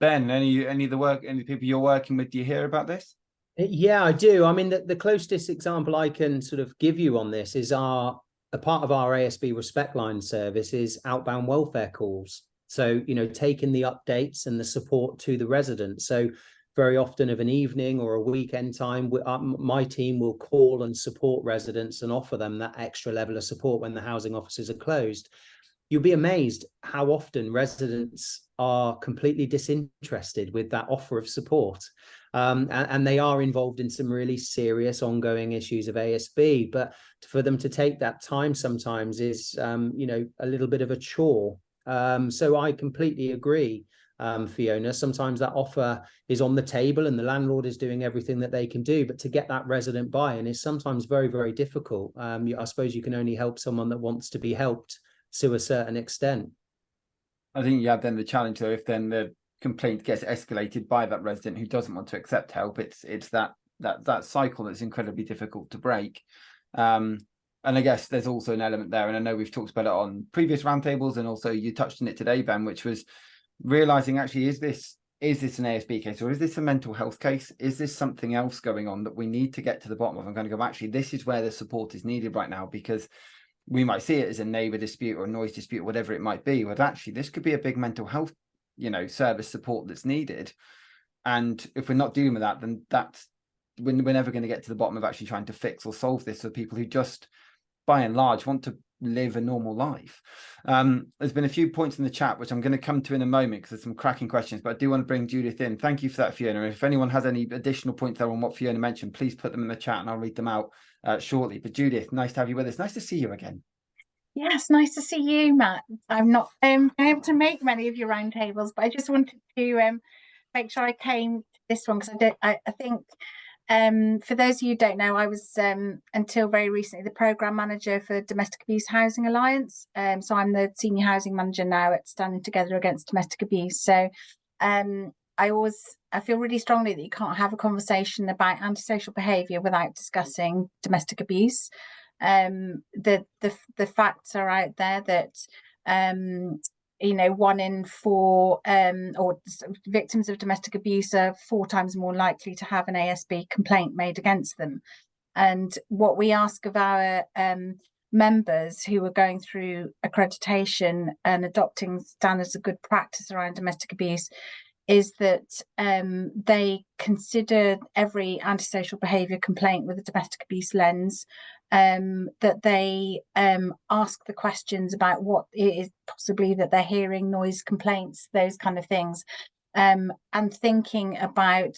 Ben, any of the people you're working with, do you hear about this? Yeah, I do. I mean, the closest example I can sort of give you on this is a part of our ASB Respect Line service is outbound welfare calls. So, you know, taking the updates and the support to the residents. So very often of an evening or a weekend time, my team will call and support residents and offer them that extra level of support when the housing offices are closed. You'll be amazed how often residents are completely disinterested with that offer of support. And they are involved in some really serious ongoing issues of ASB. But for them to take that time sometimes is, you know, a little bit of a chore. So I completely agree, Fiona. Sometimes that offer is on the table and the landlord is doing everything that they can do. But to get that resident buy-in is sometimes very, very difficult. I suppose you can only help someone that wants to be helped to a certain extent. I think you have then the challenge, though, if then the complaint gets escalated by that resident who doesn't want to accept help, it's that cycle that's incredibly difficult to break. And I guess there's also an element there, and I know we've talked about it on previous roundtables, and also you touched on it today, Ben, which was realizing actually, is this an ASB case, or is this a mental health case? Is this something else going on that we need to get to the bottom of? I'm going to go, actually, this is where the support is needed right now, because we might see it as a neighbour dispute or a noise dispute, whatever it might be, but actually this could be a big mental health, you know, service support that's needed. And if we're not dealing with that, then we're never going to get to the bottom of actually trying to fix or solve this for people who just, by and large, want to live a normal life. There's been a few points in the chat which I'm going to come to in a moment because there's some cracking questions, but I do want to bring Judith in. Thank you for that, Fiona. If anyone has any additional points there on what Fiona mentioned, please put them in the chat and I'll read them out shortly. But Judith, nice to have you with us. Nice to see you again. Yes, nice to see you, Matt. I'm not able to make many of your roundtables, but I just wanted to make sure I came to this one because I think for those of you who don't know, I was until very recently the programme manager for Domestic Abuse Housing Alliance. So I'm the senior housing manager now at Standing Together Against Domestic Abuse. So I feel really strongly that you can't have a conversation about antisocial behaviour without discussing domestic abuse. The facts are out there that 1 in 4 or victims of domestic abuse are 4 times more likely to have an ASB complaint made against them. And what we ask of our members who are going through accreditation and adopting standards of good practice around domestic abuse is that they consider every antisocial behaviour complaint with a domestic abuse lens, that they ask the questions about what it is possibly that they're hearing, noise complaints, those kind of things, and thinking about,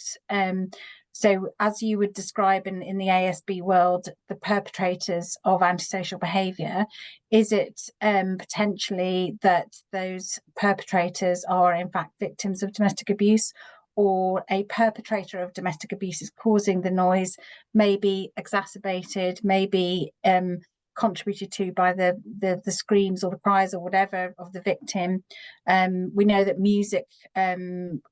so as you would describe in the ASB world, the perpetrators of antisocial behaviour, is it potentially that those perpetrators are in fact victims of domestic abuse, or a perpetrator of domestic abuse is causing the noise, maybe exacerbated, maybe contributed to by the screams or the cries or whatever of the victim. We know that music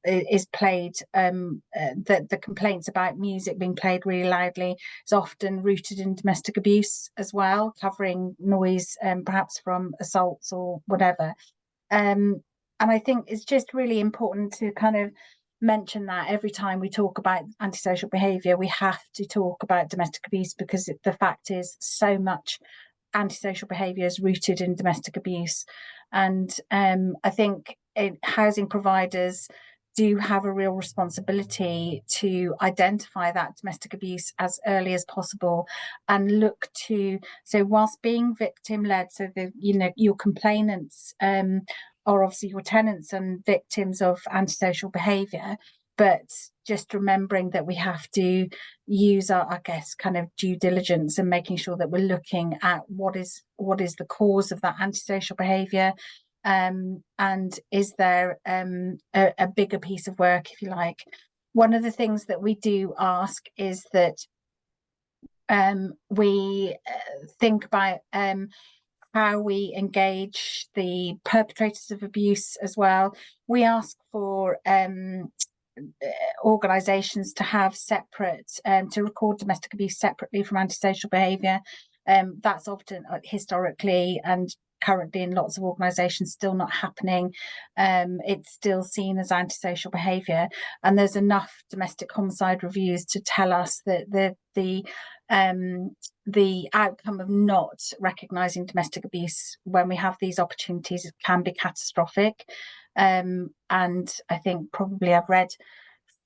is played, that the complaints about music being played really loudly is often rooted in domestic abuse as well, covering noise perhaps from assaults or whatever. And I think it's just really important to kind of mention that every time we talk about antisocial behaviour, we have to talk about domestic abuse, because the fact is so much antisocial behaviour is rooted in domestic abuse. And I think housing providers do have a real responsibility to identify that domestic abuse as early as possible and look to, so whilst being victim led, so your complainants are obviously your tenants and victims of antisocial behaviour, but just remembering that we have to use our, I guess, kind of due diligence and making sure that we're looking at what is the cause of that antisocial behaviour, and is there a bigger piece of work, if you like. One of the things that we do ask is that we think about how we engage the perpetrators of abuse as well. We ask for organisations to have separate, to record domestic abuse separately from antisocial behaviour. That's often historically and currently in lots of organisations still not happening. It's still seen as antisocial behaviour, and there's enough domestic homicide reviews to tell us that the outcome of not recognising domestic abuse when we have these opportunities can be catastrophic. And I think probably I've read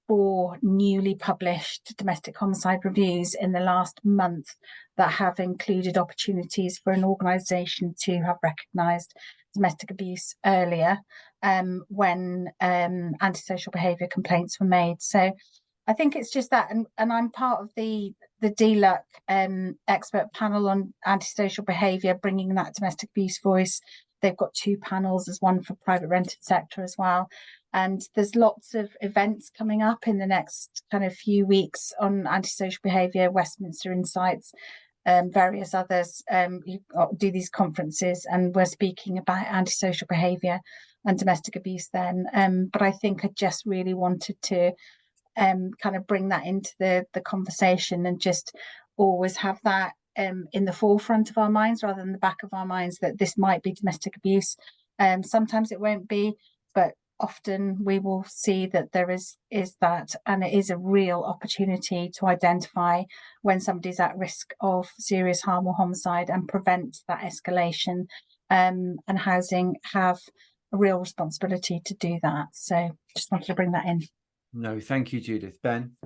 4 newly published domestic homicide reviews in the last month that have included opportunities for an organisation to have recognised domestic abuse earlier when antisocial behaviour complaints were made. So I think it's just that, and I'm part of the DLUC expert panel on antisocial behaviour, bringing that domestic abuse voice. They've got 2 panels, there's one for private rented sector as well. And there's lots of events coming up in the next kind of few weeks on antisocial behaviour, Westminster Insights, various others do these conferences, and we're speaking about antisocial behaviour and domestic abuse then. But I think I just really wanted to kind of bring that into the conversation and just always have that in the forefront of our minds rather than the back of our minds, that this might be domestic abuse. Sometimes it won't be, but often we will see that there is that, and it is a real opportunity to identify when somebody's at risk of serious harm or homicide and prevent that escalation, and housing have a real responsibility to do that. So just wanted to bring that in. No, thank you, Judith. Ben?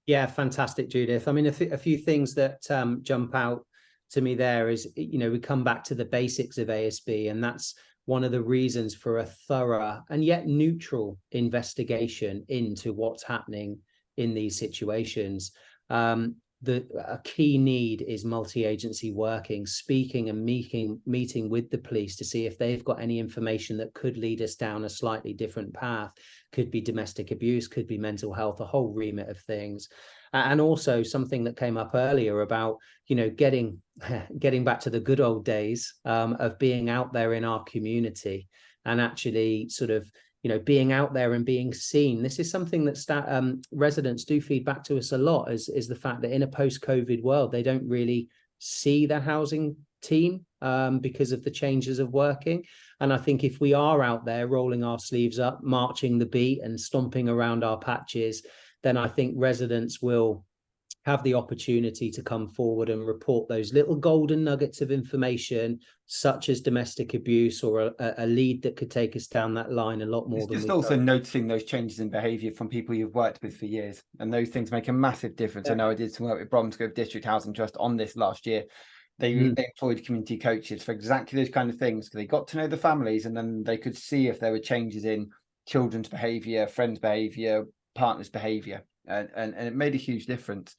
Yeah, fantastic, Judith. I mean, a few things that jump out to me there is, you know, we come back to the basics of ASB, and that's one of the reasons for a thorough and yet neutral investigation into what's happening in these situations. A key need is multi-agency working, speaking and meeting with the police to see if they've got any information that could lead us down a slightly different path. Could be domestic abuse, could be mental health, a whole remit of things. And also something that came up earlier about, you know, getting back to the good old days of being out there in our community and actually sort of, you know, being out there and being seen. This is something that residents do feed back to us a lot, is the fact that in a post-COVID world, they don't really see the housing team because of the changes of working. And I think if we are out there rolling our sleeves up, marching the beat and stomping around our patches, then I think residents will have the opportunity to come forward and report those little golden nuggets of information, such as domestic abuse or a lead that could take us down that line a lot more it's than just we also done. noticing those changes in behaviour from people you've worked with for years, and those things make a massive difference. I know I did some work with Bromsgrove District Housing Trust on this last year. They employed community coaches for exactly those kind of things, because they got to know the families, and then they could see if there were changes in children's behaviour, friends' behaviour, partners' behaviour, and it made a huge difference.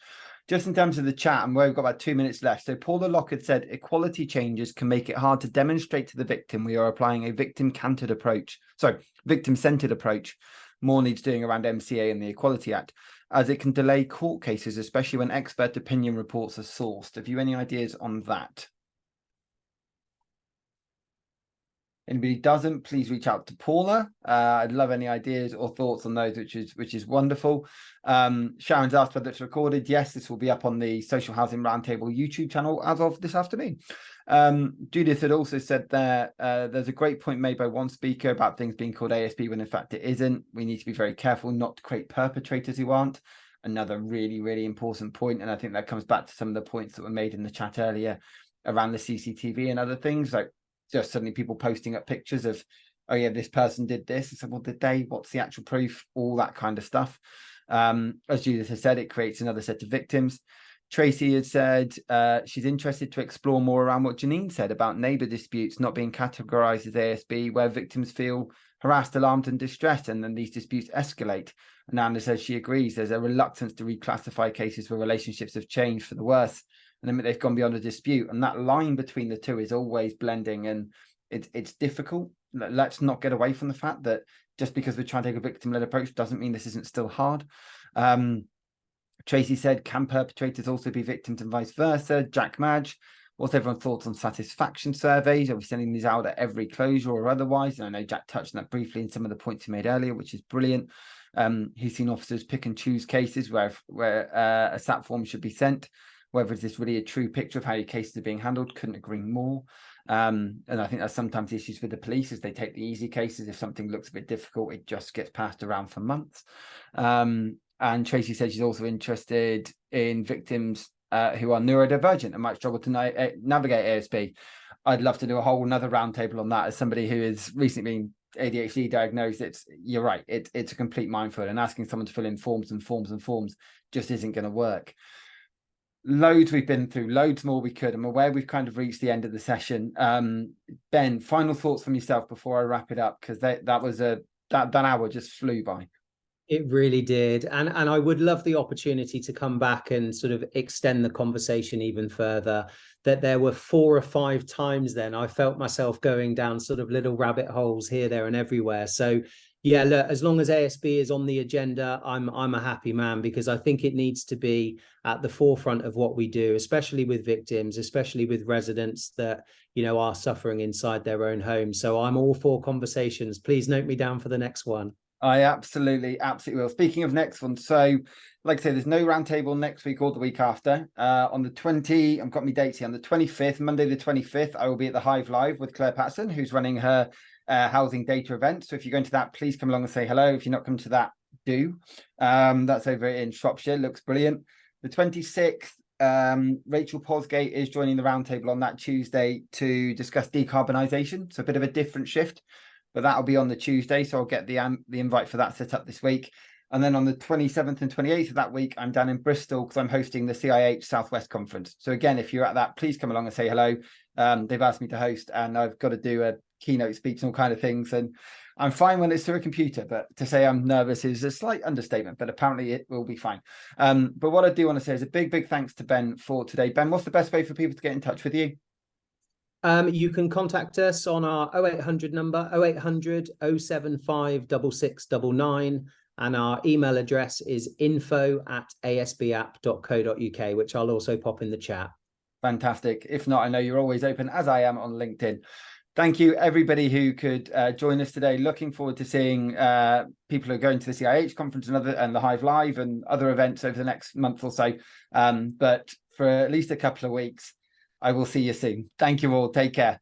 Just in terms of the chat, and we've got about 2 minutes left. So Paula Lockett said, equality changes can make it hard to demonstrate to the victim we are applying a victim-centered approach. More needs doing around MCA and the Equality Act, as it can delay court cases, especially when expert opinion reports are sourced. Have you any ideas on that? Anybody doesn't, please reach out to Paula. I'd love any ideas or thoughts on those, which is wonderful. Sharon's asked whether it's recorded. Yes, this will be up on the Social Housing Roundtable YouTube channel as of this afternoon. Judith had also said there, there's a great point made by one speaker about things being called ASB when in fact it isn't. We need to be very careful not to create perpetrators who aren't. Another really, really important point. And I think that comes back to some of the points that were made in the chat earlier around the CCTV and other things, like just suddenly people posting up pictures of, oh yeah, this person did this. I said, well, did they? What's the actual proof? All that kind of stuff. As Judith has said, it creates another set of victims. Tracy had said she's interested to explore more around what Janine said about neighbour disputes not being categorised as ASB, where victims feel harassed, alarmed and distressed, and then these disputes escalate. And Anna says she agrees there's a reluctance to reclassify cases where relationships have changed for the worse, and then they've gone beyond a dispute. And that line between the two is always blending, and it's difficult. Let's not get away from the fact that just because we're trying to take a victim-led approach doesn't mean this isn't still hard. Tracy said, can perpetrators also be victims and vice versa? Jack Madge, what's everyone's thoughts on satisfaction surveys? Are we sending these out at every closure or otherwise? And I know Jack touched on that briefly in some of the points he made earlier, which is brilliant. He's seen officers pick and choose cases where a SAP form should be sent. Whether is this really a true picture of how your cases are being handled? Couldn't agree more. And I think that's sometimes issues with the police, as they take the easy cases. If something looks a bit difficult, it just gets passed around for months. And Tracy said she's also interested in victims who are neurodivergent and might struggle to navigate ASB. I'd love to do a whole another roundtable on that. As somebody who has recently been ADHD diagnosed, you're right, it's a complete minefield, and asking someone to fill in forms and forms and forms just isn't going to work. Loads we've been through, loads more we could. I'm aware we've kind of reached the end of the session. Ben, final thoughts from yourself before I wrap it up, because that hour just flew by. It really did. And I would love the opportunity to come back and sort of extend the conversation even further. That there were 4 or 5 times then I felt myself going down sort of little rabbit holes here, there and everywhere. So yeah, look, as long as ASB is on the agenda, I'm a happy man, because I think it needs to be at the forefront of what we do, especially with victims, especially with residents that, you know, are suffering inside their own homes. So I'm all for conversations. Please note me down for the next one. I absolutely will. Speaking of next one, so like I say, there's no roundtable next week or the week after. On the 20, I've got my dates here. On the 25th, Monday the 25th, I will be at the Hive Live with Claire Patterson, who's running her housing data event. So if you're going to that, please come along and say hello. If you're not coming to that, do. That's over in Shropshire. Looks brilliant. The 26th, Rachel Posgate is joining the roundtable on that Tuesday to discuss decarbonisation. So a bit of a different shift, but that'll be on the Tuesday. So I'll get the invite for that set up this week. And then on the 27th and 28th of that week, I'm down in Bristol because I'm hosting the CIH Southwest Conference. So again, if you're at that, please come along and say hello. They've asked me to host, and I've got to do a keynote speech and all kind of things. And I'm fine when it's through a computer, but to say I'm nervous is a slight understatement, but apparently it will be fine. But what I do want to say is a big thanks to Ben for today. Ben, what's the best way for people to get in touch with you? You can contact us on our 0800 number, 0800 075 6699. And our email address is info@asbapp.co.uk, which I'll also pop in the chat. Fantastic. If not, I know you're always open, as I am on LinkedIn. Thank you, everybody who could join us today. Looking forward to seeing people who are going to the CIH conference and the Hive Live and other events over the next month or so. But for at least a couple of weeks, I will see you soon. Thank you all. Take care.